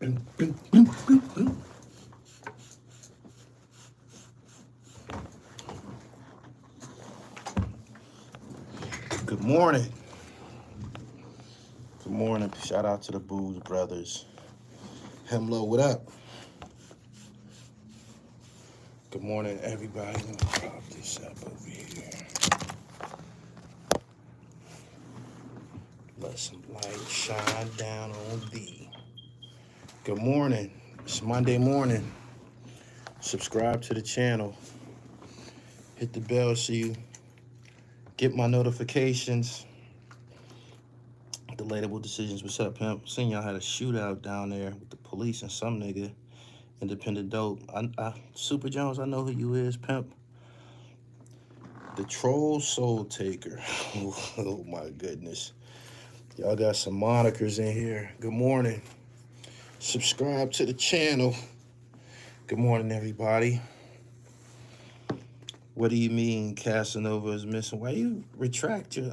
Good morning. Good morning. Shout out to the Booze Brothers. Hemlo, what up? Good morning, everybody. Let me prop this up over here. Let some light shine down on thee. Good morning. It's Monday morning. Subscribe to the channel. Hit the bell so you get my notifications. Delatable decisions. What's up, pimp? Seen y'all had a shootout down there with the police and some nigga. Independent dope. Super Jones, I know who you is, pimp. The Troll Soul Taker. Oh my goodness. Y'all got some monikers in here. Good morning. Subscribe to the channel. Good morning, everybody. What do you mean Casanova is missing? Why you retract your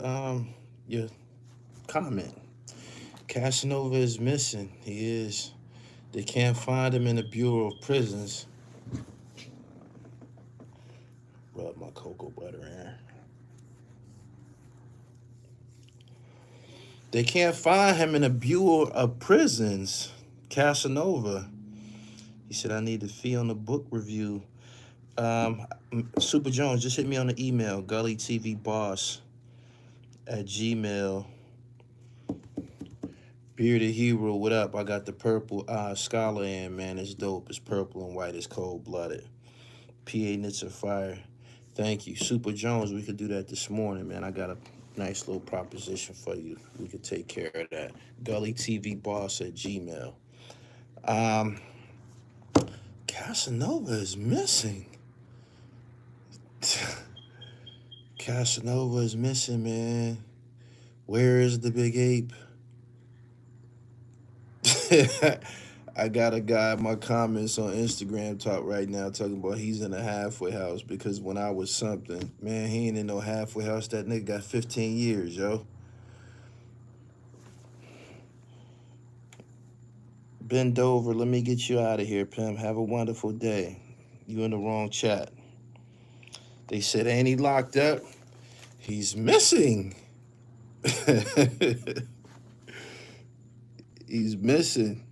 comment? Casanova is missing. He is. They can't find him in the Bureau of Prisons. Rub my cocoa butter in. They can't find him in the Bureau of Prisons. Casanova. He said, I need a fee on the book review. Super Jones, just hit me on the email, gullytvboss@gmail. Bearded Hero, what up? I got the purple scholar in, man. It's dope. It's purple and white. It's cold-blooded. PA Knits of Fire. Thank you. Super Jones, we could do that this morning, man. I got a nice little proposition for you. We could take care of that. gullytvboss@gmail. Casanova is missing. Casanova is missing, man. Where is the big ape? I got a guy in my comments on Instagram talk right now talking about he's in a halfway house because when I was something, man, he ain't in no halfway house. That nigga got 15 years, yo. Bend over. Let me get you out of here, pimp. Have a wonderful day. You in the wrong chat. They said, ain't he locked up? He's missing. He's missing.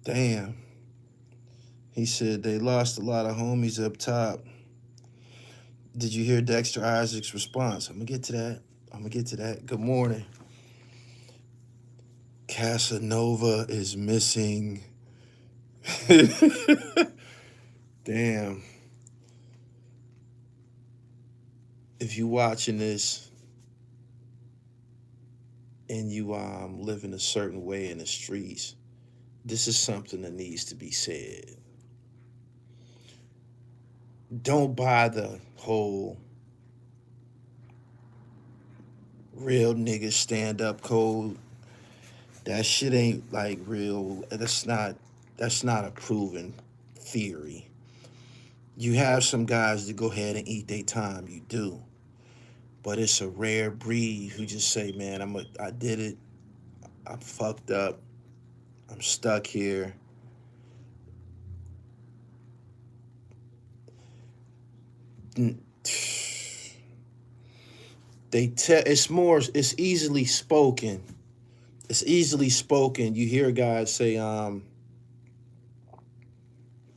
Damn. He said they lost a lot of homies up top. Did you hear Dexter Isaac's response? I'm going to get to that. Good morning. Casanova is missing. Damn. If you watching this and you live in a certain way in the streets, this is something that needs to be said. Don't buy the whole real niggas stand up code. That shit ain't like real. That's not a proven theory. You have some guys that go ahead and eat their time, you do. But it's a rare breed who just say, man, I did it. I'm fucked up. I'm stuck here. It's easily spoken. It's easily spoken. You hear guys say,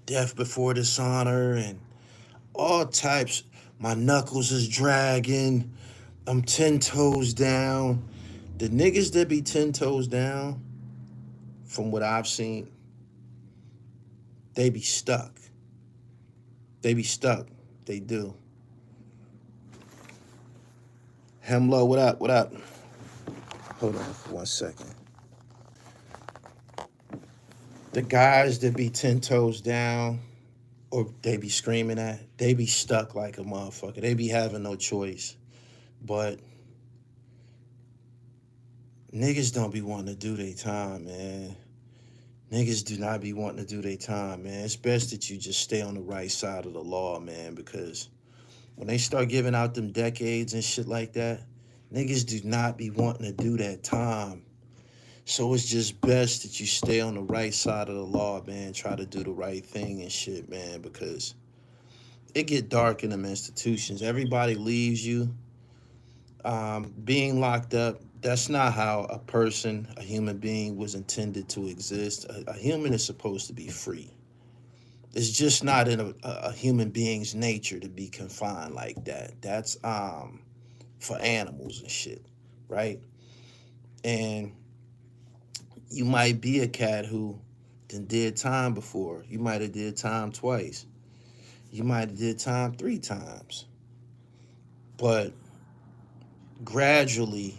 death before dishonor and all types. My knuckles is dragging. I'm 10 toes down. The niggas that be 10 toes down, from what I've seen, they be stuck. They be stuck. They do. Hemlo, what up? What up? Hold on for 1 second. The guys that be 10 toes down, or they be screaming at, they be stuck like a motherfucker. They be having no choice. But niggas don't be wanting to do their time, man. Niggas do not be wanting to do their time, man. It's best that you just stay on the right side of the law, man, because when they start giving out them decades and shit like that, niggas do not be wanting to do that time. So it's just best that you stay on the right side of the law, man. Try to do the right thing and shit, man, because it get dark in them institutions. Everybody leaves you. Being locked up, that's not how a person, a human being, was intended to exist. A human is supposed to be free. It's just not in a human being's nature to be confined like that. That's for animals and shit, right? And you might be a cat who did time before. You might have did time twice. You might have did time 3 times. But gradually,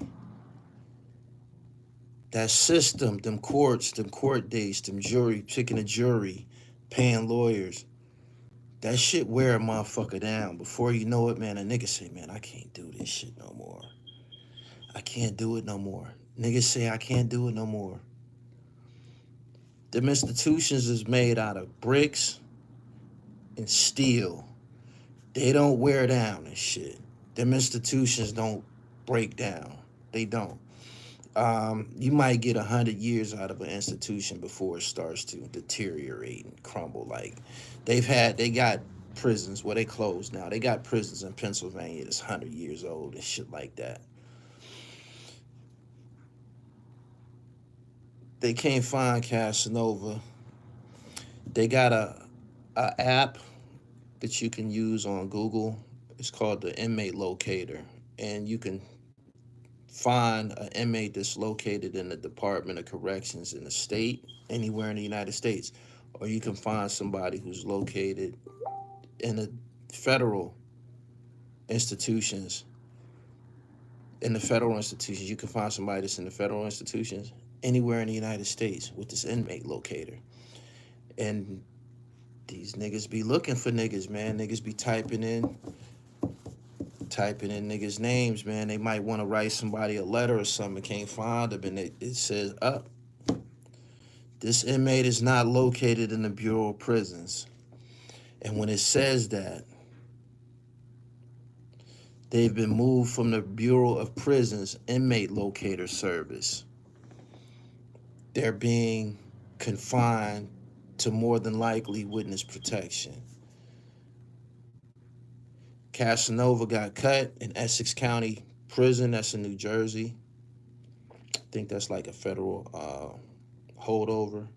that system, them courts, them court dates, them jury, picking a jury, paying lawyers, that shit wear a motherfucker down. Before you know it, man, a nigga say, man, I can't do this shit no more. I can't do it no more. Niggas say I can't do it no more. Them institutions is made out of bricks and steel. They don't wear down and shit. Them institutions don't break down. They don't. You might get 100 years out of an institution before it starts to deteriorate and crumble. Like they got prisons where they closed now. They got prisons in Pennsylvania that's 100 years old and shit like that. They can't find Casanova. They got a app that you can use on Google. It's called the Inmate Locator, and you can find an inmate that's located in the Department of Corrections in the state, anywhere in the United States, or you can find somebody who's located in the federal institutions. In the federal institutions, you can find somebody that's in the federal institutions anywhere in the United States with this inmate locator. And these niggas be looking for niggas, man. Niggas be typing in niggas' names, man. They might want to write somebody a letter or something, can't find them, and it says, this inmate is not located in the Bureau of Prisons. And when it says that, they've been moved from the Bureau of Prisons Inmate Locator Service. They're being confined to more than likely witness protection. Casanova got cut in Essex County Prison. That's in New Jersey. I think that's like a federal holdover.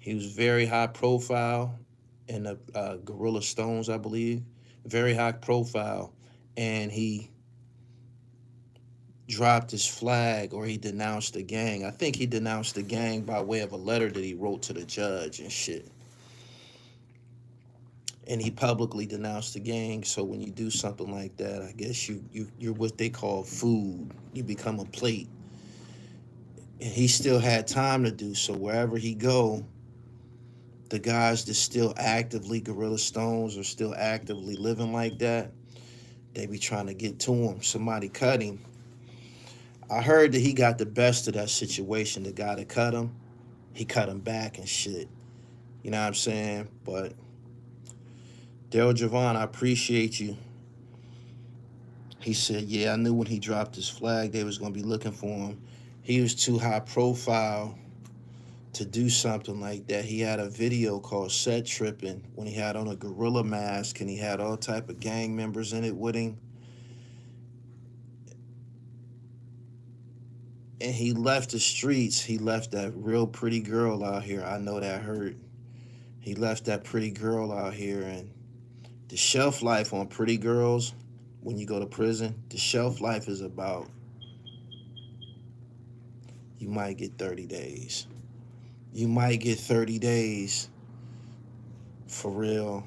He was very high profile in the Gorilla Stones, I believe. Very high profile. And he dropped his flag, or he denounced the gang. I think he denounced the gang by way of a letter that he wrote to the judge and shit. And he publicly denounced the gang. So when you do something like that, I guess you're what they call food. You become a plate. And he still had time to do so. Wherever he go, the guys that still actively Gorilla Stones or still actively living like that, they be trying to get to him. Somebody cut him. I heard that he got the best of that situation. The guy that cut him, he cut him back and shit. You know what I'm saying? But Daryl Javon, I appreciate you. He said, yeah, I knew when he dropped his flag, they was going to be looking for him. He was too high profile to do something like that. He had a video called Set Tripping when he had on a gorilla mask and he had all type of gang members in it with him. And he left the streets. He left that real pretty girl out here. I know that hurt. He left that pretty girl out here, and the shelf life on pretty girls when you go to prison, the shelf life is about, you might get 30 days. You might get 30 days for real.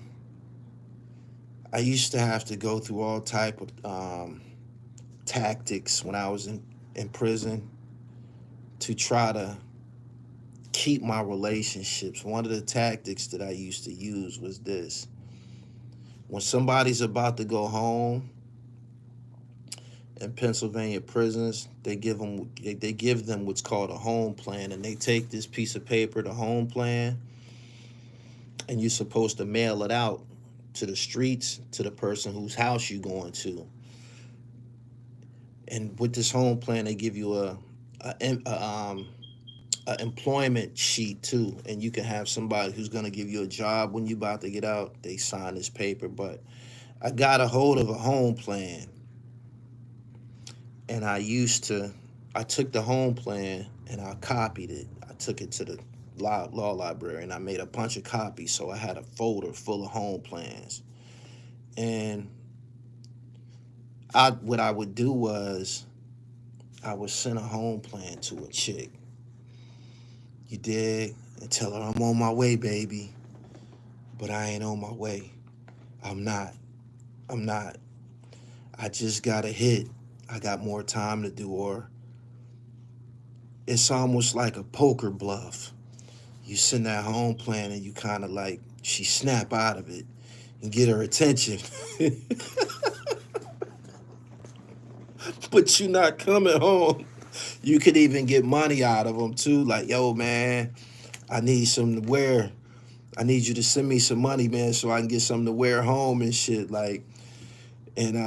I used to have to go through all type of tactics when I was in prison to try to keep my relationships. One of the tactics that I used to use was this. When somebody's about to go home in Pennsylvania prisons, they give them what's called a home plan, and they take this piece of paper, the home plan, and you're supposed to mail it out to the streets, to the person whose house you're going to. And with this home plan, they give you a an employment sheet too, and you can have somebody who's gonna give you a job when you about to get out. They sign this paper, but I got a hold of a home plan, and I took the home plan and I copied it. I took it to the law library and I made a bunch of copies, so I had a folder full of home plans. And what I would do was I would send a home plan to a chick. You dig? And tell her I'm on my way, baby. But I ain't on my way. I'm not. I'm not. I just got a hit. I got more time to do. Or it's almost like a poker bluff. You send that home plan and you kind of like, she snap out of it and get her attention. But you not coming home. You could even get money out of them too. Like, yo, man, I need something to wear. I need you to send me some money, man, so I can get something to wear home and shit. Like, and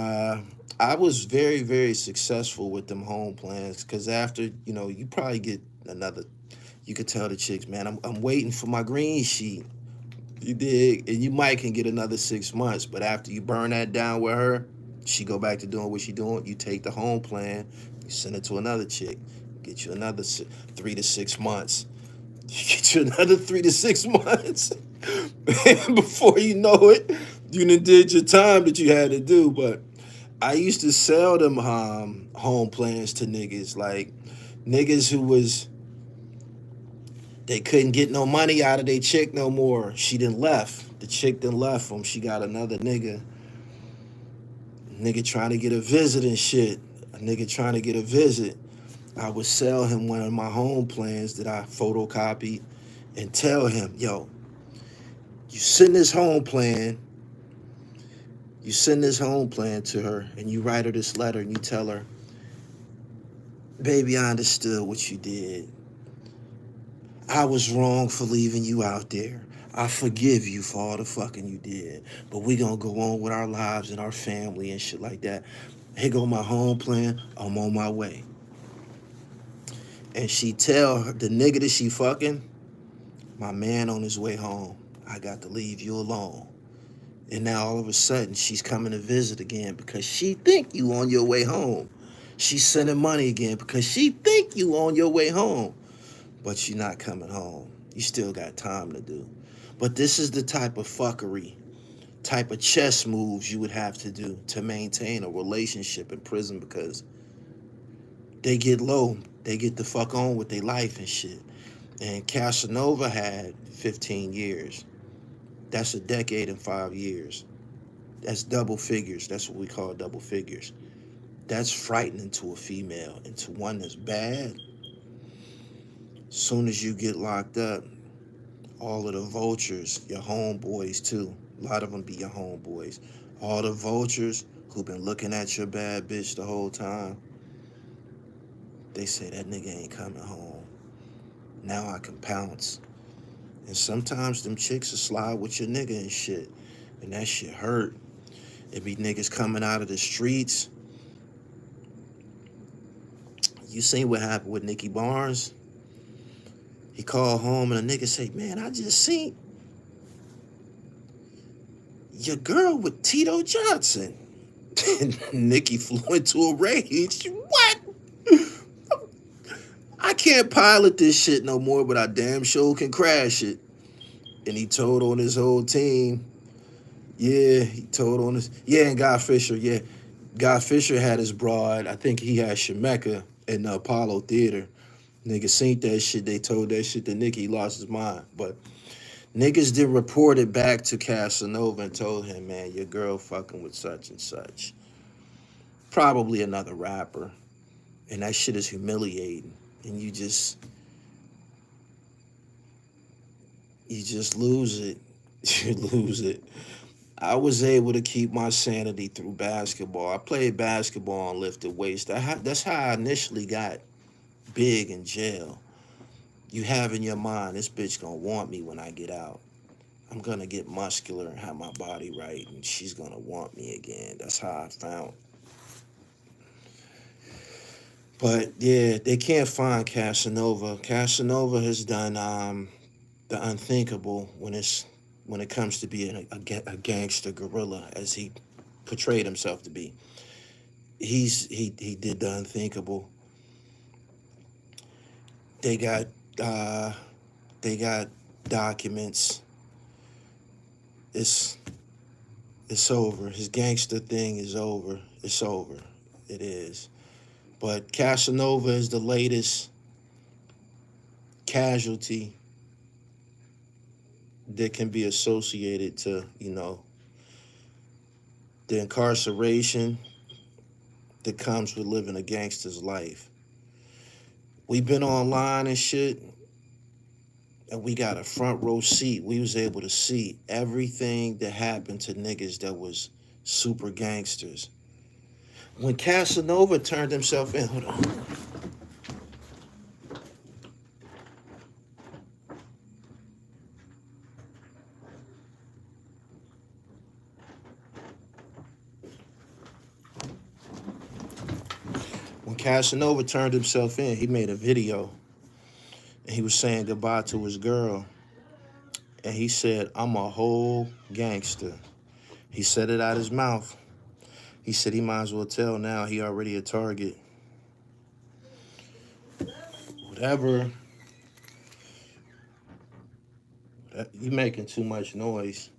I was very, very successful with them home plans, because after, you probably get another, you could tell the chicks, man, I'm waiting for my green sheet. You dig? And you might can get another 6 months, but after you burn that down with her, she go back to doing what she doing. You take the home plan, you send it to another chick, get you another 3 to 6 months. You get you another 3 to 6 months. And before you know it, you done did your time that you had to do. But I used to sell them home plans to niggas, like niggas who they couldn't get no money out of their chick no more. She done left. The chick done left them. She got another nigga. Nigga trying to get a visit and shit. A nigga trying to get a visit. I would sell him one of my home plans that I photocopied and tell him, yo, you send this home plan to her and you write her this letter and you tell her, baby, I understood what you did. I was wrong for leaving you out there. I forgive you for all the fucking you did. But we gonna go on with our lives and our family and shit like that. Here go my home plan. I'm on my way. And she tell the nigga that she fucking, my man on his way home. I got to leave you alone. And now all of a sudden she's coming to visit again because she think you on your way home. She's sending money again because she think you on your way home. But you're not coming home. You still got time to do. But this is the type of fuckery, type of chess moves you would have to do to maintain a relationship in prison, because they get low. They get the fuck on with their life and shit. And Casanova had 15 years. That's a decade and 5 years. That's double figures. That's what we call double figures. That's frightening to a female, and to one that's bad. Soon as you get locked up, all of the vultures, your homeboys too, a lot of them be your homeboys, all the vultures who've been looking at your bad bitch the whole time, they say that nigga ain't coming home. Now I can pounce. And sometimes them chicks will slide with your nigga and shit, and that shit hurt. It be niggas coming out of the streets. You seen what happened with Nicky Barnes? He called home and a nigga say, man, I just seen your girl with Tito Johnson. And Nicky flew into a rage. What? I can't pilot this shit no more, but I damn sure can crash it. And he told on his whole team. Yeah, he told on his... Yeah, and Guy Fisher, yeah. Guy Fisher had his broad. I think he had Shemeka in the Apollo Theater. Niggas seen that shit. They told that shit to Nicky. He lost his mind. But niggas did report it back to Casanova and told him, man, your girl fucking with such and such. Probably another rapper. And that shit is humiliating. And you just lose it. You lose it. I was able to keep my sanity through basketball. I played basketball and lifted weights. That's how I initially got big in jail. You have in your mind, this bitch gonna want me when I get out. I'm gonna get muscular and have my body right, and she's gonna want me again. That's how I found But yeah, they can't find Casanova. Casanova has done the unthinkable when it comes to being a gangster gorilla, as he portrayed himself to be. He did the unthinkable. They got uh, they got documents. It's it's over. His gangster thing is over. It's over. It is. But Casanova is the latest casualty that can be associated to, the incarceration that comes with living a gangster's life. We've been online and shit, and we got a front row seat. We was able to see everything that happened to niggas that was super gangsters. When Casanova turned himself in, hold on. When Casanova turned himself in, he made a video, and he was saying goodbye to his girl. And he said, "I'm a whole gangster." He said it out his mouth. He said he might as well tell now he already a target. Whatever. You making too much noise.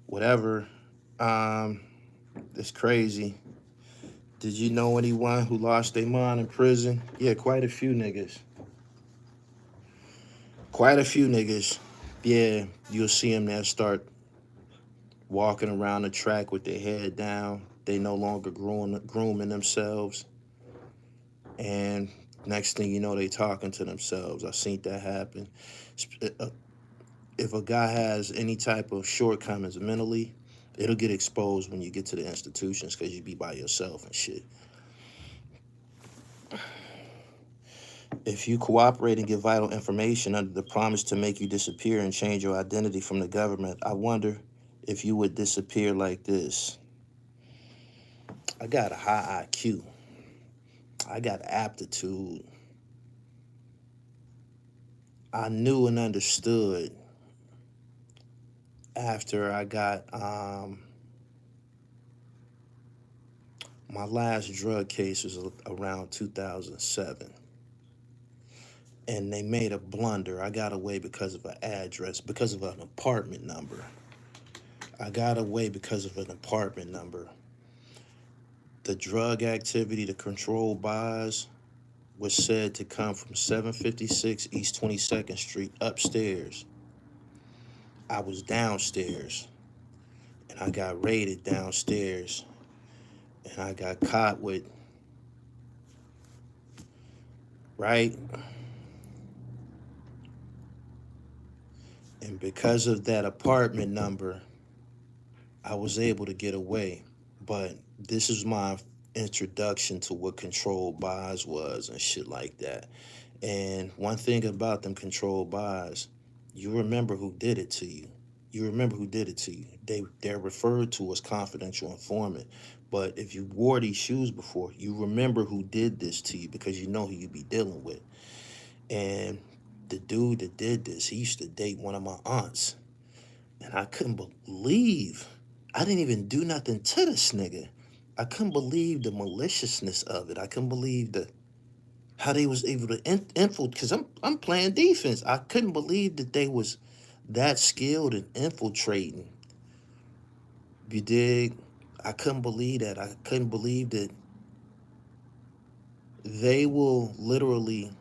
Whatever. It's crazy. Did you know anyone who lost their mind in prison? Yeah, quite a few niggas. Quite a few niggas. Yeah, you'll see them that start walking around the track with their head down. They no longer grooming themselves. And next thing you know, they talking to themselves. I seen that happen. If a guy has any type of shortcomings mentally, it'll get exposed when you get to the institutions because you be by yourself and shit. If you cooperate and give vital information under the promise to make you disappear and change your identity from the government, I wonder if you would disappear like this. I got a high IQ. I got aptitude. I knew and understood after I got my last drug case was around 2007. And they made a blunder. I got away because of an address, because of an apartment number. I got away because of an apartment number. The drug activity, the controlled buys, was said to come from 756 East 22nd Street upstairs. I was downstairs, and I got raided downstairs, and I got caught with, right? And because of that apartment number, I was able to get away. But this is my introduction to what controlled buys was and shit like that. And one thing about them controlled buys, you remember who did it to you. You remember who did it to you. They're referred to as confidential informant. But if you wore these shoes before, you remember who did this to you because you know who you be dealing with. And the dude that did this, he used to date one of my aunts. And I couldn't believe, I didn't even do nothing to this nigga. I couldn't believe the maliciousness of it. I couldn't believe how they was able to infiltrate, because I'm playing defense. I couldn't believe that they was that skilled in infiltrating. You dig? I couldn't believe that. I couldn't believe that they will literally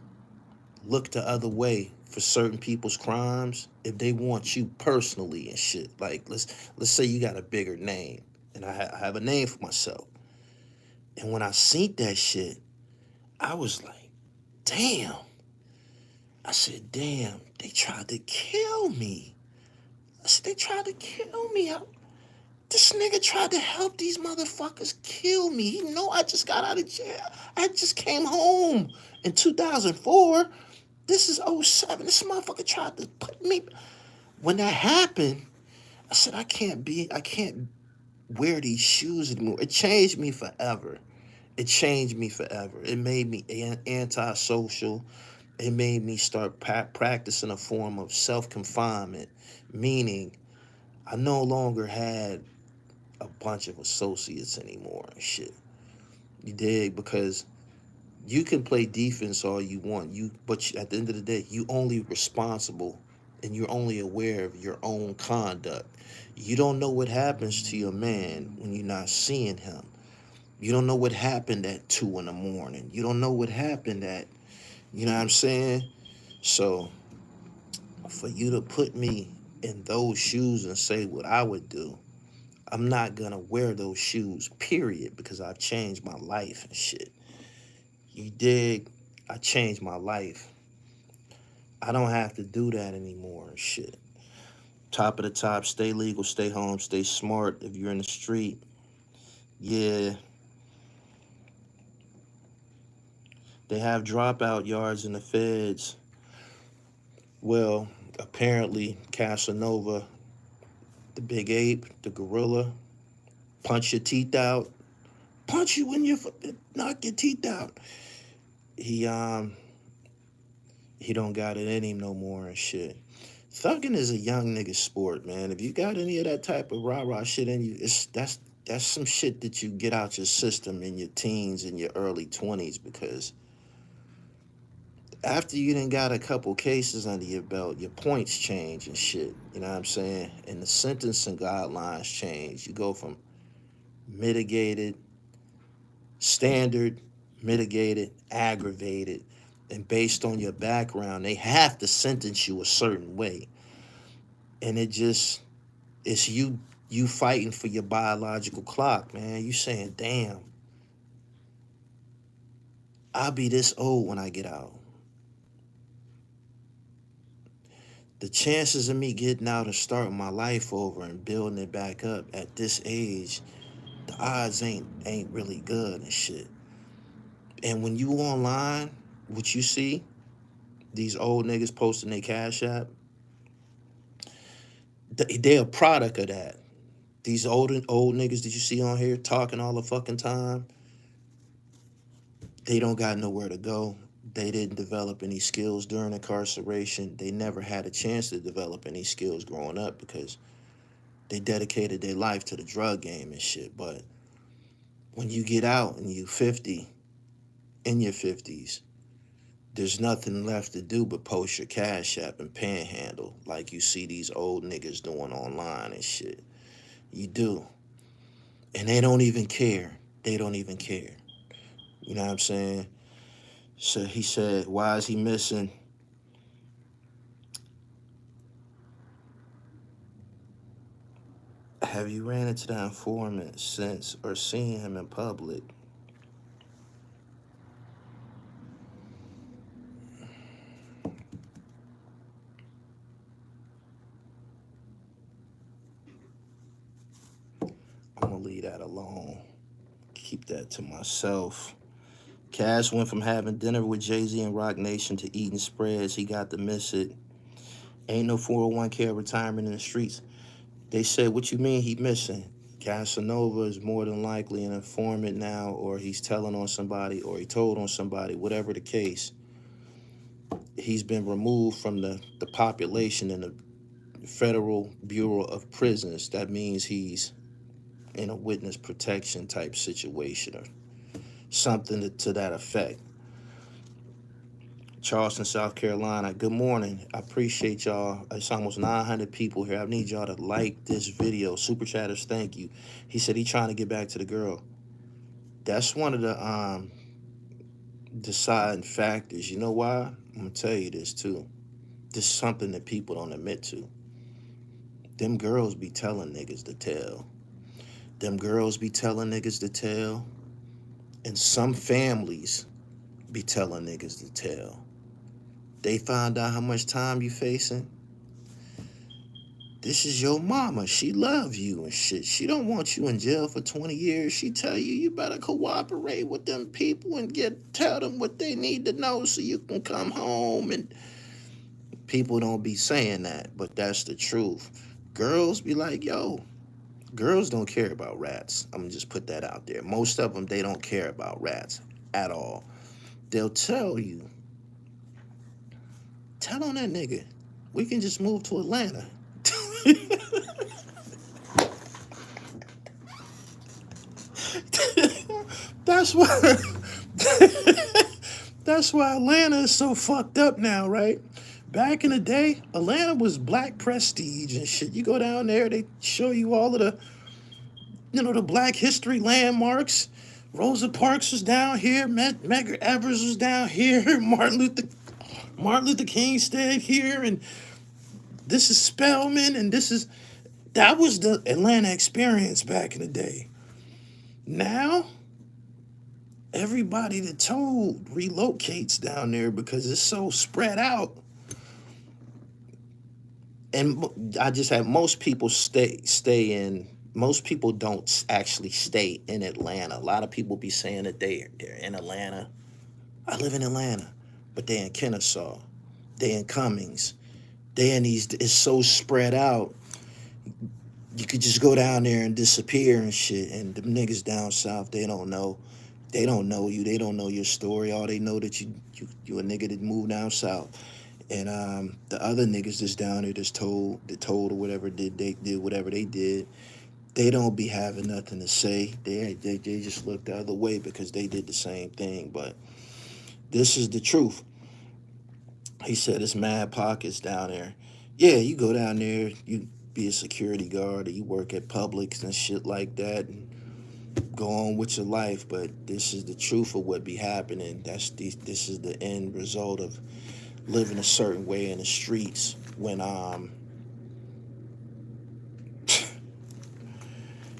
look the other way for certain people's crimes if they want you personally and shit. Like let's say you got a bigger name, and I have a name for myself. And when I seen that shit, I was like, damn. I said, damn, they tried to kill me. I said, they tried to kill me. This nigga tried to help these motherfuckers kill me. He know I just got out of jail. I just came home in 2004. This is 07. This motherfucker tried to put me. When that happened, I said, I can't wear these shoes anymore. It changed me forever. It changed me forever. It made me antisocial. It made me start practicing a form of self-confinement, meaning I no longer had a bunch of associates anymore and shit. You dig? Because you can play defense all you want, but at the end of the day, you only responsible and you're only aware of your own conduct. You don't know what happens to your man when you're not seeing him. You don't know what happened at 2 in the morning. You don't know what happened at, you know what I'm saying? So for you to put me in those shoes and say what I would do, I'm not gonna wear those shoes, period, because I've changed my life and shit. You dig? I changed my life. I don't have to do that anymore and shit. Top of the top, stay legal, stay home, stay smart. If you're in the street, yeah, they have dropout yards in the feds. Well, apparently, Casanova, the big ape, the gorilla, punch your teeth out, punch you in your, knock your teeth out. He he don't got it in him no more and shit. Thugging is a young nigga sport, man. If you got any of that type of rah-rah shit in you, that's some shit that you get out your system in your teens and your early 20s, because after you done got a couple cases under your belt, your points change and shit. You know what I'm saying? And the sentencing guidelines change. You go from mitigated, standard, mitigated, aggravated, and based on your background, they have to sentence you a certain way. And it's you fighting for your biological clock, man. You saying, damn, I'll be this old when I get out. The chances of me getting out and starting my life over and building it back up at this age, the odds ain't really good and shit. And when you online, what you see, these old niggas posting their cash app, they're a product of that. These old niggas that you see on here talking all the fucking time, they don't got nowhere to go. They didn't develop any skills during incarceration. They never had a chance to develop any skills growing up because they dedicated their life to the drug game and shit. But when you get out and you 50, in your 50s, there's nothing left to do but post your cash app and panhandle like you see these old niggas doing online and shit. You do. And they don't even care. They don't even care. You know what I'm saying? So he said, why is he missing? Have you ran into the informant since or seen him in public? I'm gonna leave that alone. Keep that to myself. Cash went from having dinner with Jay-Z and Rock Nation to eating spreads. He got to miss it. Ain't no 401k retirement in the streets. They said, what you mean he missing? Casanova is more than likely an informant now, or he's telling on somebody, or he told on somebody, whatever the case. He's been removed from the population in the Federal Bureau of Prisons. That means he's in a witness protection type situation or something to that effect. Charleston, South Carolina. Good morning. I appreciate y'all. It's almost 900 people here. I need y'all to like this video. Super chatters, thank you. He said he trying to get back to the girl. That's one of the deciding factors. You know why? I'm gonna tell you this too. This is something that people don't admit to. Them girls be telling niggas to tell. Them girls be telling niggas to tell. And some families be telling niggas to tell. They find out how much time you facing. This is your mama. She love you and shit. She don't want you in jail for 20 years. She tell you you better cooperate with them people and tell them what they need to know so you can come home. And people don't be saying that, but that's the truth. Girls be like, yo, Girls don't care about rats. I'm gonna just put that out there. Most of them, they don't care about rats at all. They'll tell you, tell on that nigga, we can just move to Atlanta. That's why that's why Atlanta is so fucked up now, right? Back in the day, Atlanta was black prestige and shit. You go down there, they show you all of the, the black history landmarks. Rosa Parks was down here, Medgar Evers was down here, Martin Luther King stayed here, and this is Spelman, and that was the Atlanta experience back in the day. Now, everybody that told relocates down there because it's so spread out. And I just have most people stay in. Most people don't actually stay in Atlanta. A lot of people be saying that they're in Atlanta. I live in Atlanta, but they're in Kennesaw, they're in Cummings, they're in these. It's so spread out. You could just go down there and disappear and shit. And the niggas down south, they don't know. They don't know you. They don't know your story. All they know that you a nigga that moved down south. And the other niggas that's down there that's told or whatever they did whatever they did, they don't be having nothing to say. They just look the other way because they did the same thing. But this is the truth. He said it's mad pockets down there. Yeah, you go down there, you be a security guard or you work at Publix and shit like that and go on with your life. But this is the truth of what be happening. This is the end result of living a certain way in the streets when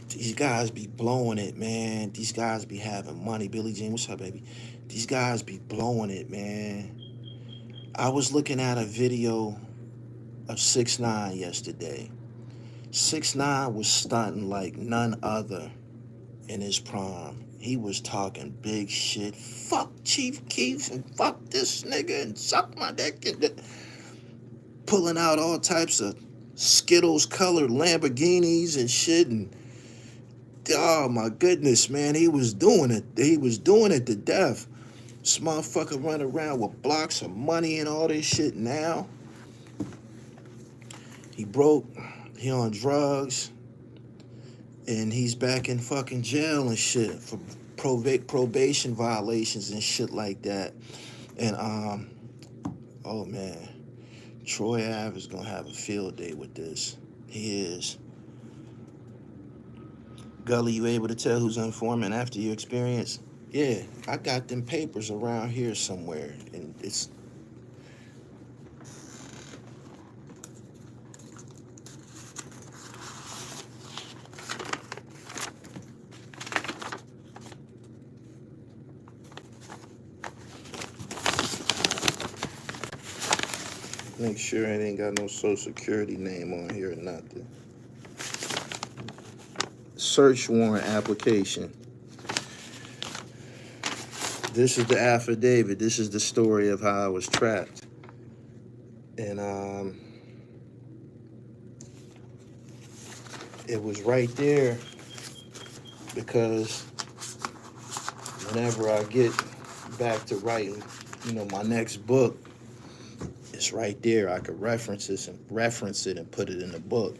these guys be blowing it, man. These guys be having money. Billie Jean, what's up, baby? These guys be blowing it, man. I was looking at a video of 6ix9ine yesterday. 6ix9ine was stunting like none other in his prime. He was talking big shit. Fuck Chief Keef and fuck this nigga and suck my dick. And pulling out all types of Skittles colored Lamborghinis and shit. And oh my goodness, man, he was doing it. He was doing it to death. This motherfucker running around with blocks of money and all this shit now. He broke. He on drugs. And he's back in fucking jail and shit for probation violations and shit like that. And, oh man, Troy Ave is gonna have a field day with this. He is. Gully, you able to tell who's an informant after your experience? Yeah, I got them papers around here somewhere, and it's... Make sure it ain't got no social security name on here or nothing. Search warrant application. This is the affidavit. This is the story of how I was trapped. And it was right there because whenever I get back to writing, my next book, it's right there. I could reference it and put it in the book.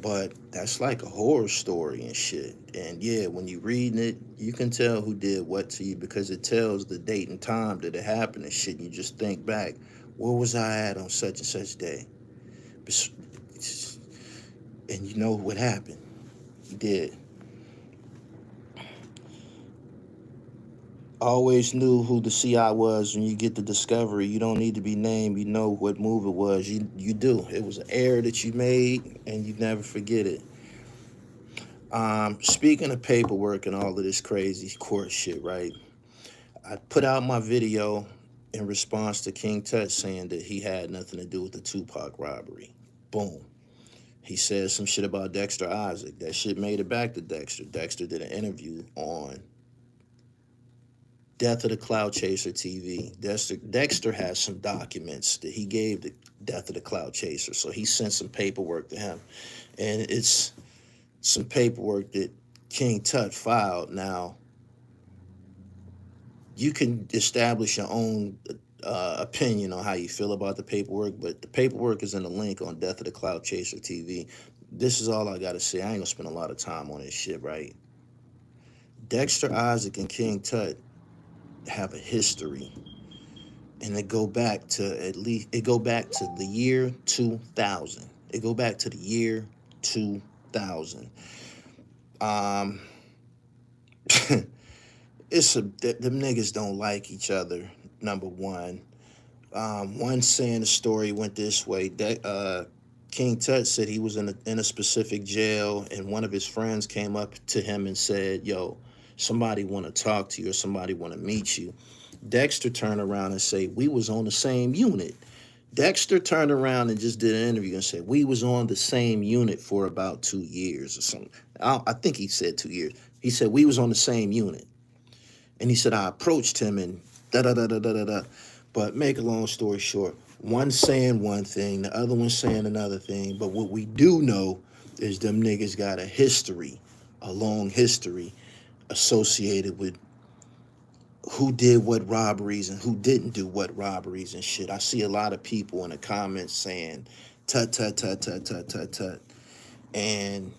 But that's like a horror story and shit. And yeah, when you reading it, you can tell who did what to you because it tells the date and time that it happened and shit. And you just think back, where was I at on such and such day? And you know what happened. You did. I always knew who the CI was when you get the discovery. You don't need to be named. You know what move it was. You do. It was an error that you made, and you never forget it. Speaking of paperwork and all of this crazy court shit, right? I put out my video in response to King Tut saying that he had nothing to do with the Tupac robbery. Boom. He said some shit about Dexter Isaac. That shit made it back to Dexter. Dexter did an interview on Death of the Cloud Chaser TV. Dexter has some documents that he gave the Death of the Cloud Chaser, so he sent some paperwork to him. And it's some paperwork that King Tut filed. Now, you can establish your own opinion on how you feel about the paperwork, but the paperwork is in the link on Death of the Cloud Chaser TV. This is all I got to say. I ain't going to spend a lot of time on this shit, right? Dexter Isaac and King Tut have a history, and it go back to the year 2000. It go back to the year 2000. Um, them niggas don't like each other. Number one. One saying the story went this way. King Tut said he was in a specific jail, and one of his friends came up to him and said, "Yo, somebody want to talk to you, or somebody want to meet you." Dexter turned around and said, "We was on the same unit." Dexter turned around and just did an interview and said, "We was on the same unit for about 2 years or something." I think he said 2 years. He said, "We was on the same unit." And he said, "I approached him and da-da-da-da-da-da-da." But make a long story short, one saying one thing, the other one saying another thing. But what we do know is them niggas got a history, a long history associated with who did what robberies and who didn't do what robberies and shit. I see a lot of people in the comments saying, "Tut, tut, tut, tut, tut, tut, tut." And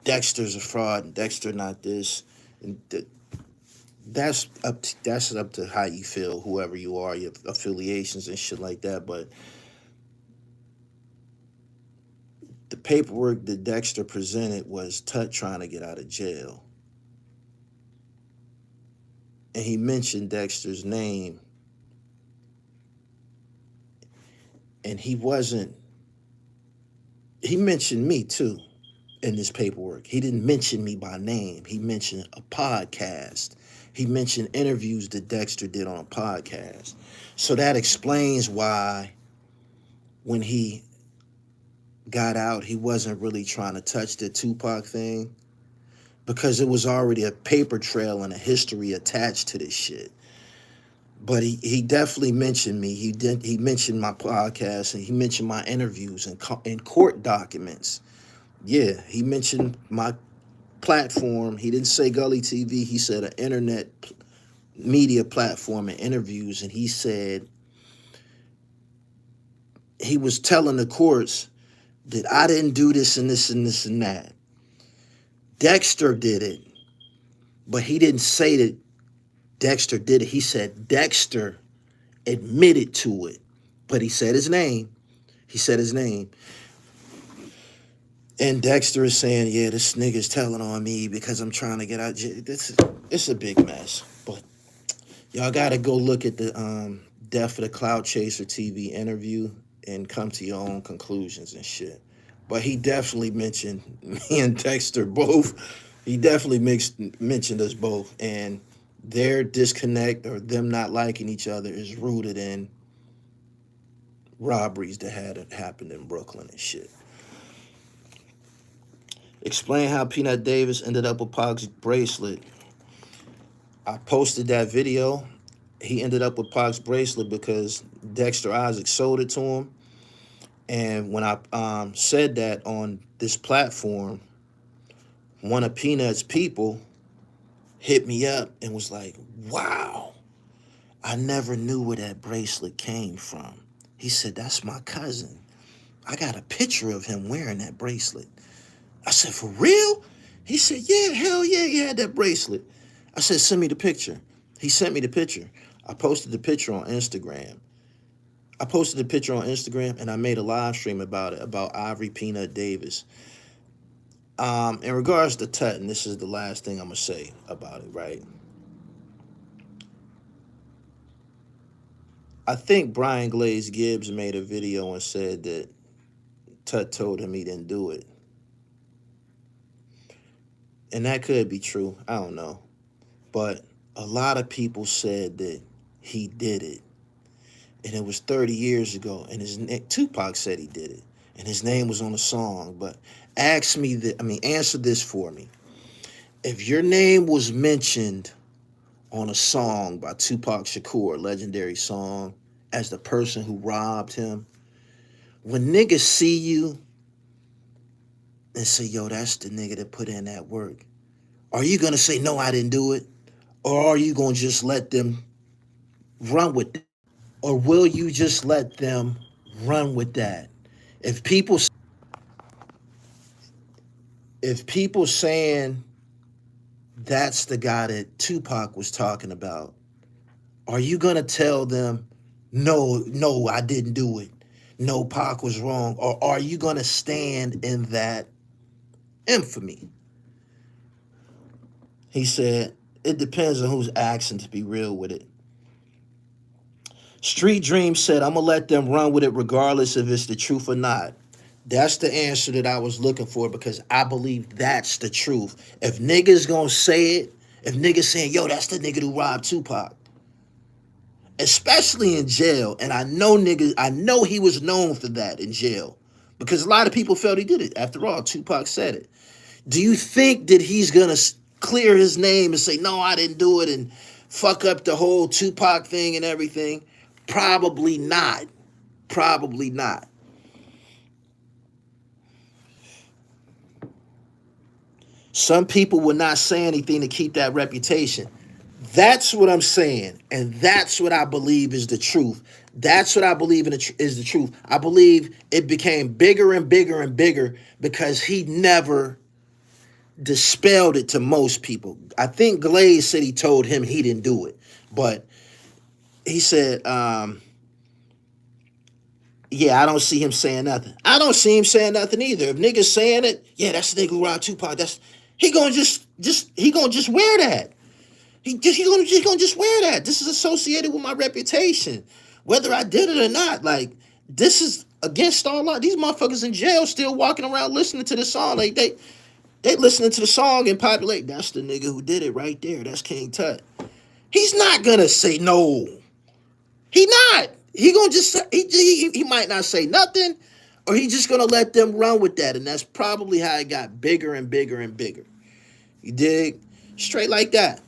Dexter's a fraud and Dexter not this. And that's up to how you feel, whoever you are, your affiliations and shit like that. But the paperwork that Dexter presented was Tut trying to get out of jail. And he mentioned Dexter's name. And he mentioned me too in this paperwork. He didn't mention me by name. He mentioned a podcast. He mentioned interviews that Dexter did on a podcast. So that explains why when he got out, he wasn't really trying to touch the Tupac thing, because it was already a paper trail and a history attached to this shit. But he definitely mentioned me. He mentioned my podcast, and he mentioned my interviews and court documents. Yeah, he mentioned my platform. He didn't say Gully TV. He said an internet media platform and interviews. And he said he was telling the courts that I didn't do this and this and this and that. Dexter did it, but he didn't say that Dexter did it. He said Dexter admitted to it, but he said his name. He said his name. And Dexter is saying, "Yeah, this nigga's telling on me because I'm trying to get out." It's a big mess. But y'all got to go look at the Death of the Cloud Chaser TV interview and come to your own conclusions and shit. But he definitely mentioned me and Dexter both. He definitely mentioned us both. And their disconnect or them not liking each other is rooted in robberies that had happened in Brooklyn and shit. Explain how Peanut Davis ended up with Pac's bracelet. I posted that video. He ended up with Pac's bracelet because Dexter Isaac sold it to him. And when I said that on this platform, one of Peanut's people hit me up and was like, "Wow, I never knew where that bracelet came from." He said, "That's my cousin. I got a picture of him wearing that bracelet." I said, "For real?" He said, "Yeah, hell yeah, he had that bracelet." I said, "Send me the picture." He sent me the picture. I posted the picture on Instagram. And I made a live stream about it, about Ivory Peanut Davis. In regards to Tut, and this is the last thing I'm going to say about it, right? I think Brian Glaze Gibbs made a video and said that Tut told him he didn't do it. And that could be true. I don't know. But a lot of people said that he did it. And it was 30 years ago. And Tupac said he did it. And his name was on the song. But answer this for me. If your name was mentioned on a song by Tupac Shakur, legendary song, as the person who robbed him, when niggas see you and say, yo, that's the nigga that put in that work? Are you going to say, no, I didn't do it? Or are you going to just let them run with it? Or will you just let them run with that? If people saying that's the guy that Tupac was talking about, are you going to tell them, no, I didn't do it? No, Pac was wrong? Or are you going to stand in that infamy? He said, it depends on who's asking to be real with it. Street Dream said, I'm going to let them run with it regardless if it's the truth or not. That's the answer that I was looking for, because I believe that's the truth. If niggas going to say it, if niggas saying, yo, that's the nigga who robbed Tupac, especially in jail, and I know he was known for that in jail, because a lot of people felt he did it. After all, Tupac said it. Do you think that he's going to clear his name and say, no, I didn't do it, and fuck up the whole Tupac thing and everything? Probably not. Probably not. Some people will not say anything to keep that reputation. That's what I'm saying. And that's what I believe is the truth. That's what I believe is the truth. I believe it became bigger and bigger and bigger because he never dispelled it to most people. I think Glaze said he told him he didn't do it. But he said, yeah, I don't see him saying nothing. I don't see him saying nothing either. If niggas saying it, yeah, that's the nigga who robbed Tupac. He gonna just wear that. He gonna just wear that. This is associated with my reputation, whether I did it or not. Like, this is against all law. These motherfuckers in jail still walking around listening to the song. Like they listening to the song and populate. That's the nigga who did it right there. That's King Tut. He's not gonna say no. He not. He gonna just he might not say nothing, or he just gonna let them run with that, and that's probably how it got bigger and bigger and bigger. You dig? Straight like that.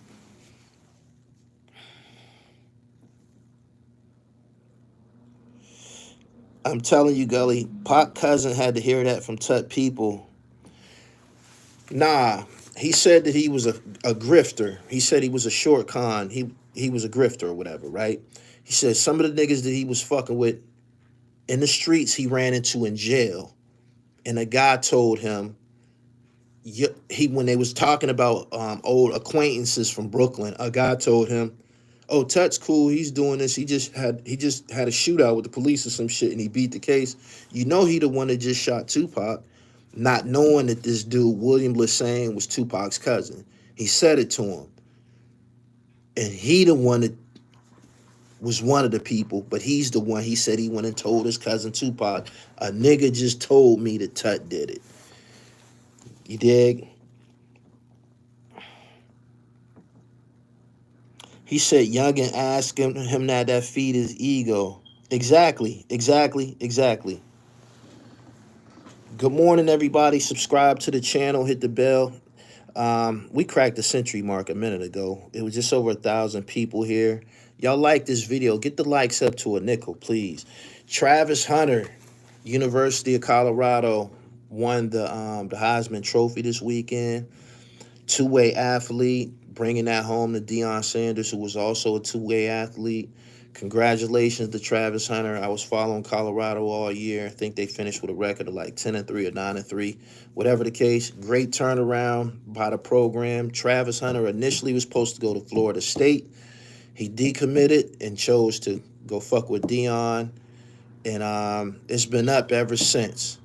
I'm telling you, Gully, Pac cousin had to hear that from Tut people. Nah, he said that he was a grifter. He said he was a short con. He was a grifter or whatever, right? He said some of the niggas that he was fucking with in the streets he ran into in jail. And a guy told him, when they was talking about old acquaintances from Brooklyn, a guy told him, oh, Tut's cool, he's doing this. He just had a shootout with the police or some shit and he beat the case. You know he the one that just shot Tupac, not knowing that this dude, William Lassane, was Tupac's cousin. He said it to him. And he the one that was one of the people, but he's the one, he said he went and told his cousin Tupac, a nigga just told me that Tut did it. You dig? He said Youngin asked him that feed his ego. Exactly. Good morning, everybody. Subscribe to the channel. Hit the bell. We cracked the century mark a minute ago. It was just over 1,000 people here. Y'all like this video. Get the likes up to a nickel, please. Travis Hunter, University of Colorado, won the Heisman Trophy this weekend. Two-way athlete, bringing that home to Deion Sanders, who was also a two-way athlete. Congratulations to Travis Hunter. I was following Colorado all year. I think they finished with a record of like 10-3 or 9-3. Whatever the case, great turnaround by the program. Travis Hunter initially was supposed to go to Florida State. He decommitted and chose to go fuck with Deion. And it's been up ever since.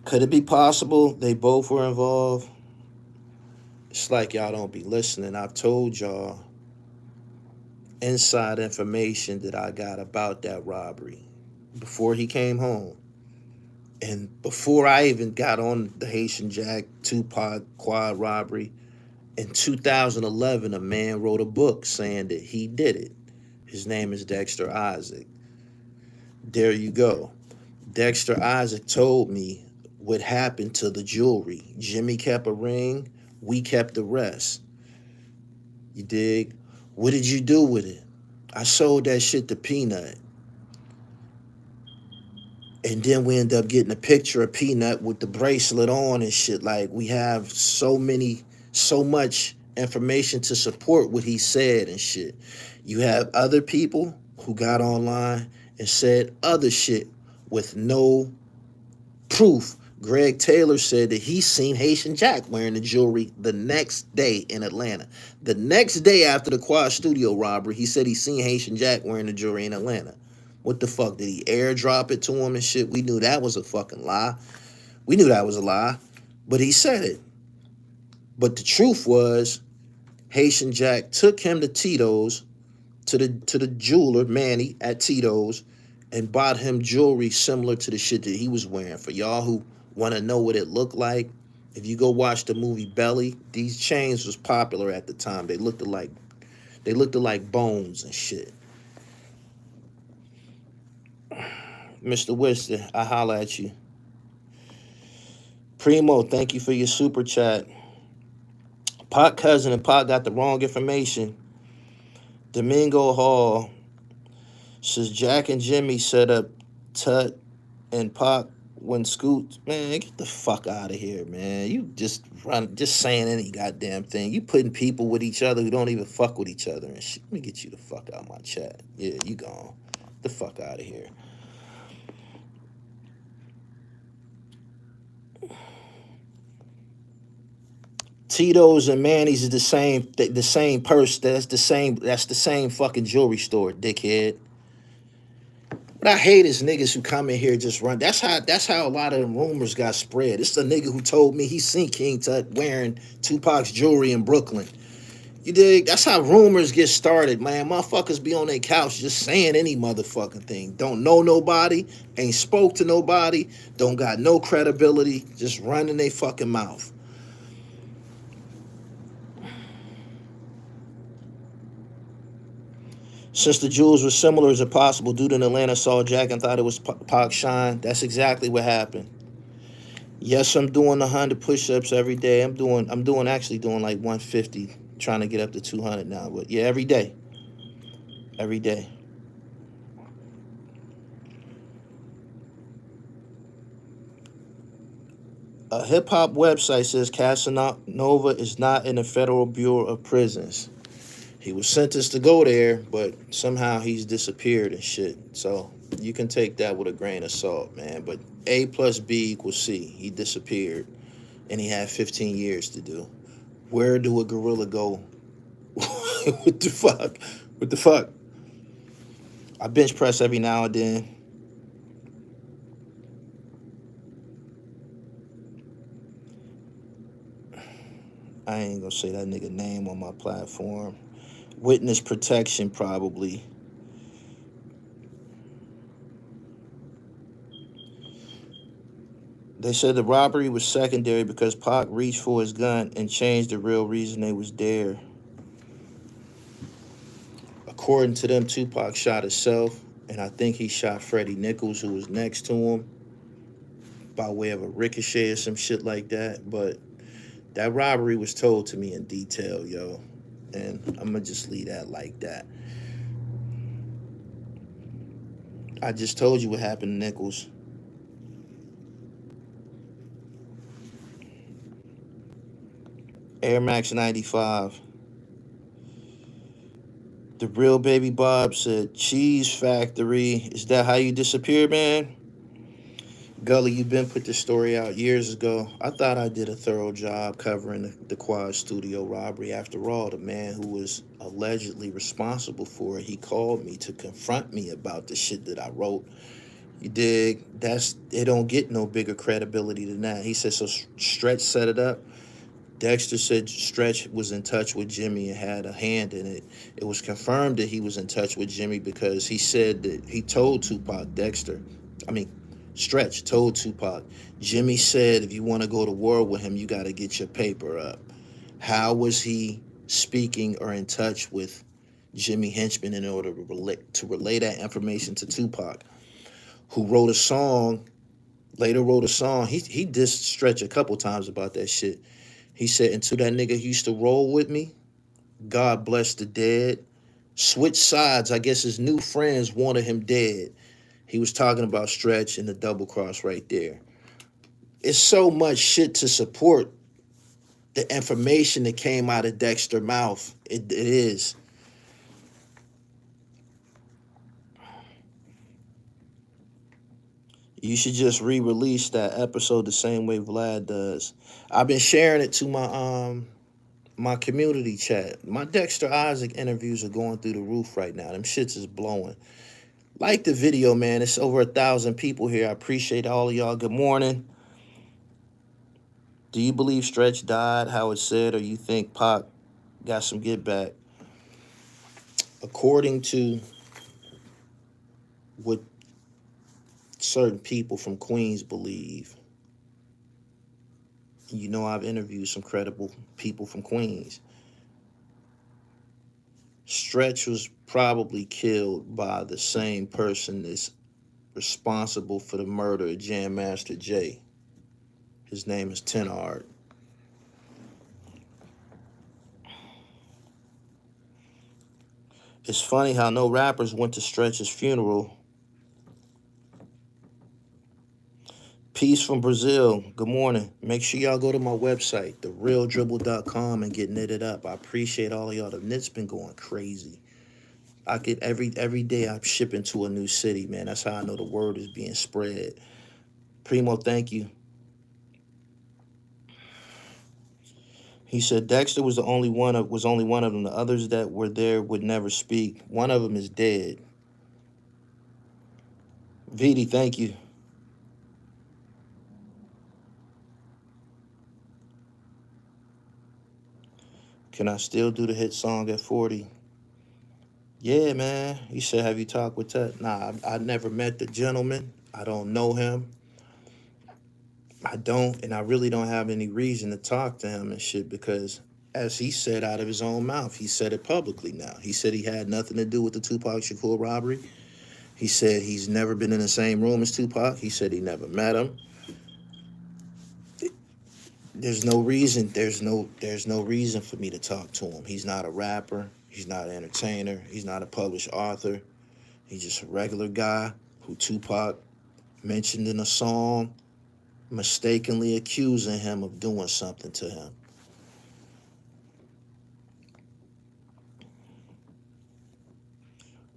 Could it be possible they both were involved? It's like y'all don't be listening. I've told y'all inside information that I got about that robbery before he came home. And before I even got on the Haitian Jack Tupac quad robbery, in 2011, a man wrote a book saying that he did it. His name is Dexter Isaac. There you go. Dexter Isaac told me what happened to the jewelry. Jimmy kept a ring. We kept the rest. You dig? What did you do with it? I sold that shit to Peanut. And then we end up getting a picture of Peanut with the bracelet on and shit. Like, we have so much information to support what he said and shit. You have other people who got online and said other shit with no proof. Greg Taylor said that he seen Haitian Jack wearing the jewelry the next day in Atlanta. The next day after the Quad Studio robbery, he said he seen Haitian Jack wearing the jewelry in Atlanta. What the fuck? Did he airdrop it to him and shit? We knew that was a fucking lie. We knew that was a lie. But he said it. But the truth was, Haitian Jack took him to Tito's, to the jeweler, Manny, at Tito's, and bought him jewelry similar to the shit that he was wearing. For y'all who want to know what it looked like, if you go watch the movie Belly, these chains was popular at the time. They looked like bones and shit. Mr. Winston, I holla at you. Primo, thank you for your super chat. Pac cousin and Pac got the wrong information. Domingo Hall says Jack and Jimmy set up Tut and Pac when Scoot. Man, get the fuck out of here, man. You just saying any goddamn thing. You putting people with each other who don't even fuck with each other and shit. Let me get you the fuck out of my chat. Yeah, you gone. Get the fuck out of here. Tito's and Manny's is the same purse. That's the same fucking jewelry store, dickhead. What I hate is niggas who come in here just run. That's how a lot of them rumors got spread. It's the nigga who told me he seen King Tut wearing Tupac's jewelry in Brooklyn. You dig? That's how rumors get started, man. Motherfuckers be on their couch just saying any motherfucking thing. Don't know nobody, ain't spoke to nobody, don't got no credibility, just running their fucking mouth. Since the jewels were similar as possible, dude in Atlanta saw Jack and thought it was Pac Shine. That's exactly what happened. Yes, I'm doing 100 push-ups every day. I'm actually doing like 150, trying to get up to 200 now. But yeah, every day. Every day. A hip-hop website says Casanova is not in the Federal Bureau of Prisons. He was sentenced to go there, but somehow he's disappeared and shit. So you can take that with a grain of salt, man. But A plus B equals C. He disappeared, and he had 15 years to do. Where do a gorilla go? What the fuck? What the fuck? I bench press every now and then. I ain't gonna say that nigga name on my platform. Witness protection, probably. They said the robbery was secondary because Pac reached for his gun and changed the real reason they was there. According to them, Tupac shot himself, and I think he shot Freddie Nichols, who was next to him, by way of a ricochet or some shit like that. But that robbery was told to me in detail, yo. And I'm going to just leave that like that. I just told you what happened to Nichols. Air Max 95. The real baby Bob said, Cheese Factory. Is that how you disappeared, man? Gully, you've been put this story out years ago. I thought I did a thorough job covering the Quad Studio robbery. After all, the man who was allegedly responsible for it, he called me to confront me about the shit that I wrote. You dig? It don't get no bigger credibility than that. He said, so Stretch set it up. Dexter said Stretch was in touch with Jimmy and had a hand in it. It was confirmed that he was in touch with Jimmy because he said that he told Stretch told Tupac, Jimmy said if you want to go to war with him, you got to get your paper up. How was he speaking or in touch with Jimmy Henchman in order to relay that information to Tupac, who later wrote a song. He dissed Stretch a couple times about that shit. He said, until that nigga used to roll with me, God bless the dead. Switch sides. I guess his new friends wanted him dead. He was talking about Stretch and the double cross right there. It's so much shit to support the information that came out of Dexter's mouth. It is. You should just re-release that episode the same way Vlad does. I've been sharing it to my community chat. My Dexter Isaac interviews are going through the roof right now. Them shits is blowing. Like the video, man. It's over 1,000 people here. I appreciate all of y'all. Good morning. Do you believe Stretch died how it's said, or you think Pac got some get back? According to what certain people from Queens believe, you know, I've interviewed some credible people from Queens. Stretch was probably killed by the same person that's responsible for the murder of Jam Master Jay. His name is Tenard. It's funny how no rappers went to Stretch's funeral. Peace from Brazil. Good morning. Make sure y'all go to my website, therealdribble.com, and get knitted up. I appreciate all of y'all. The knit's been going crazy. I get every day I'm shipping to a new city, man. That's how I know the word is being spread. Primo, thank you. He said Dexter was only one of them. The others that were there would never speak. One of them is dead. Vidi, thank you. Can I still do the hit song at 40? Yeah, man. He said, have you talked with Ted? Nah, I never met the gentleman. I don't know him. I don't, and I really don't have any reason to talk to him and shit because, as he said out of his own mouth, he said it publicly now. He said he had nothing to do with the Tupac Shakur robbery. He said he's never been in the same room as Tupac. He said he never met him. There's no reason. There's no reason for me to talk to him. He's not a rapper. He's not an entertainer. He's not a published author. He's just a regular guy who Tupac mentioned in a song, mistakenly accusing him of doing something to him.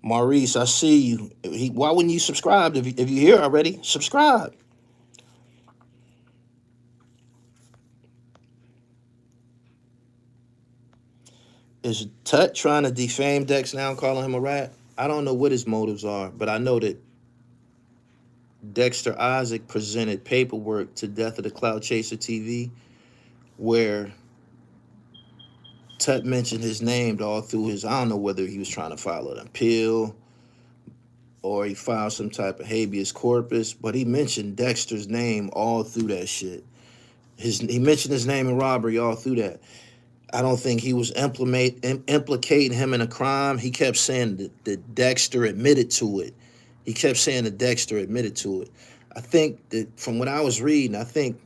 Maurice, I see you. Why wouldn't you subscribe if you're here already? Subscribe. Is Tut trying to defame Dex now, calling him a rat? I don't know what his motives are, but I know that Dexter Isaac presented paperwork to Death of the Cloud Chaser TV where Tut mentioned his name all through his, I don't know whether he was trying to file an appeal or he filed some type of habeas corpus, but he mentioned Dexter's name all through that shit. He mentioned his name in robbery all through that. I don't think he was implicating him in a crime. He kept saying that Dexter admitted to it. He kept saying that Dexter admitted to it. I think that from what I was reading, I think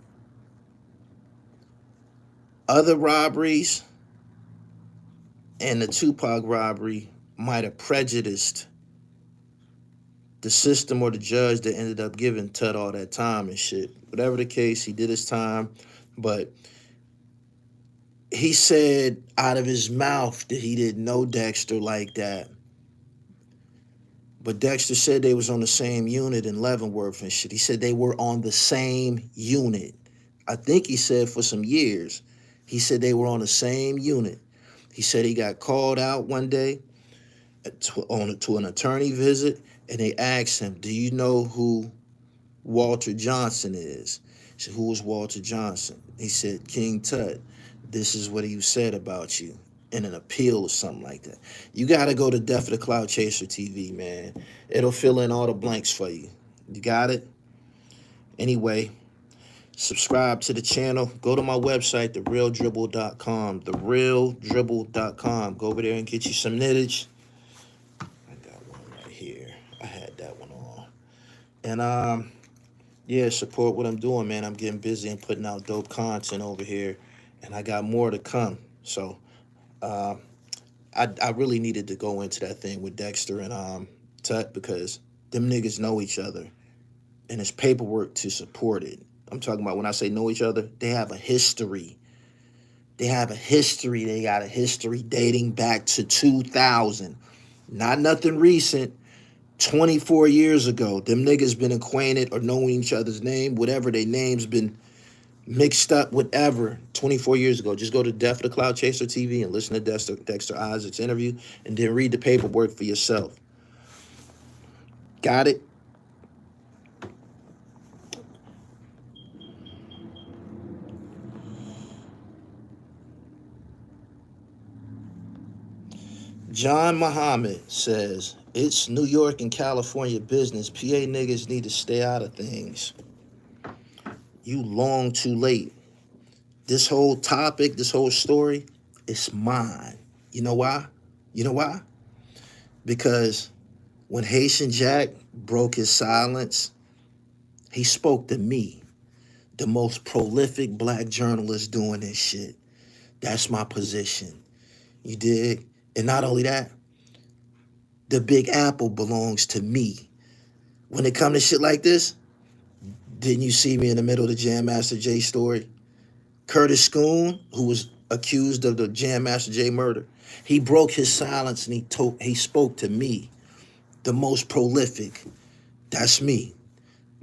other robberies and the Tupac robbery might have prejudiced the system or the judge that ended up giving Tut all that time and shit. Whatever the case, he did his time, but he said out of his mouth that he didn't know Dexter like that. But Dexter said they was on the same unit in Leavenworth and shit. He said they were on the same unit. I think he said for some years. He said they were on the same unit. He said he got called out one day to an attorney visit, and they asked him, do you know who Walter Johnson is? He said, who is Walter Johnson? He said, King Tut. This is what he said about you in an appeal or something like that. You got to go to Death of the Cloud Chaser TV, man. It'll fill in all the blanks for you. You got it? Anyway, subscribe to the channel. Go to my website, therealdribble.com. Therealdribble.com. Go over there and get you some knittage. I got one right here. I had that one on. And, yeah, support what I'm doing, man. I'm getting busy and putting out dope content over here. And I got more to come. So I really needed to go into that thing with Dexter and Tut because Them niggas know each other, and there's paperwork to support it. I'm talking about when I say know each other, they have a history. They have a history. They got a history dating back to 2000. Not nothing recent. 24 years ago, them niggas been acquainted or knowing each other's name, whatever their names been mixed up, whatever. 24 years ago. Just go to Death of the Cloud Chaser TV and listen to Dexter Isaac's interview, and then read the paperwork for yourself. Got it? John Muhammad says, it's New York and California business. PA niggas need to stay out of things. You long too late. This whole topic, this whole story, it's mine. You know why? You know why? Because when Haitian Jack broke his silence, he spoke to me, the most prolific black journalist doing this shit. That's my position. You dig? And not only that, the Big Apple belongs to me. When it comes to shit like this, didn't you see me in the middle of the Jam Master Jay story? Curtis Schoon, who was accused of the Jam Master Jay murder, he broke his silence and he spoke to me, the most prolific. That's me,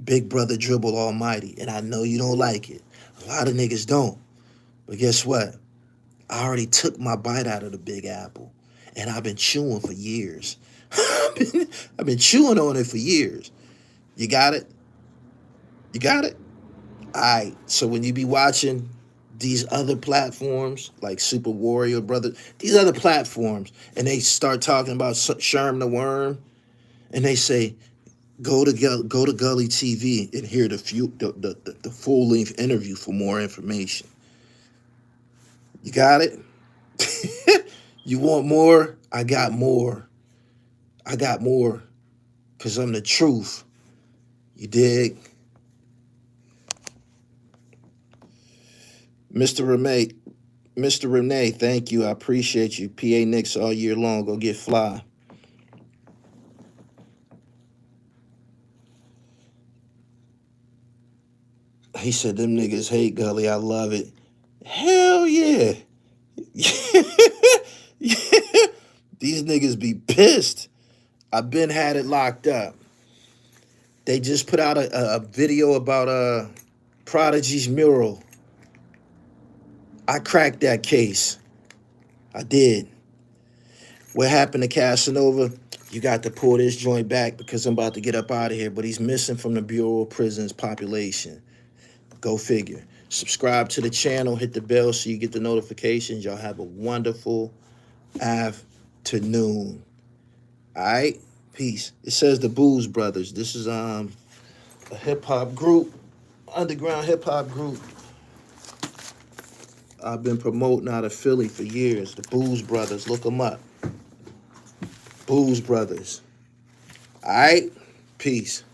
Big Brother Dribble Almighty. And I know you don't like it. A lot of niggas don't. But guess what? I already took my bite out of the Big Apple. And I've been chewing for years. I've been chewing on it for years. You got it? You got it? All right. So when you be watching these other platforms like Super Warrior Brothers, these other platforms, and they start talking about Sherm the Worm, and they say, go to Gully TV and hear the full-length interview for more information. You got it? You want more? I got more. I got more. Because I'm the truth. You dig? Mr. Renee, thank you. I appreciate you. PA Nicks all year long. Go get fly. He said, them niggas hate Gully. I love it. Hell yeah. These niggas be pissed. I've been had it locked up. They just put out a video about Prodigy's mural. I cracked that case. I did. What happened to Casanova? You got to pull this joint back because I'm about to get up out of here, but he's missing from the Bureau of Prisons population. Go figure. Subscribe to the channel, hit the bell so you get the notifications. Y'all have a wonderful afternoon. All right? Peace. It says the Booze Brothers. This is a hip-hop group, underground hip-hop group. I've been promoting out of Philly for years. The Booze Brothers. Look them up. Booze Brothers. All right? Peace.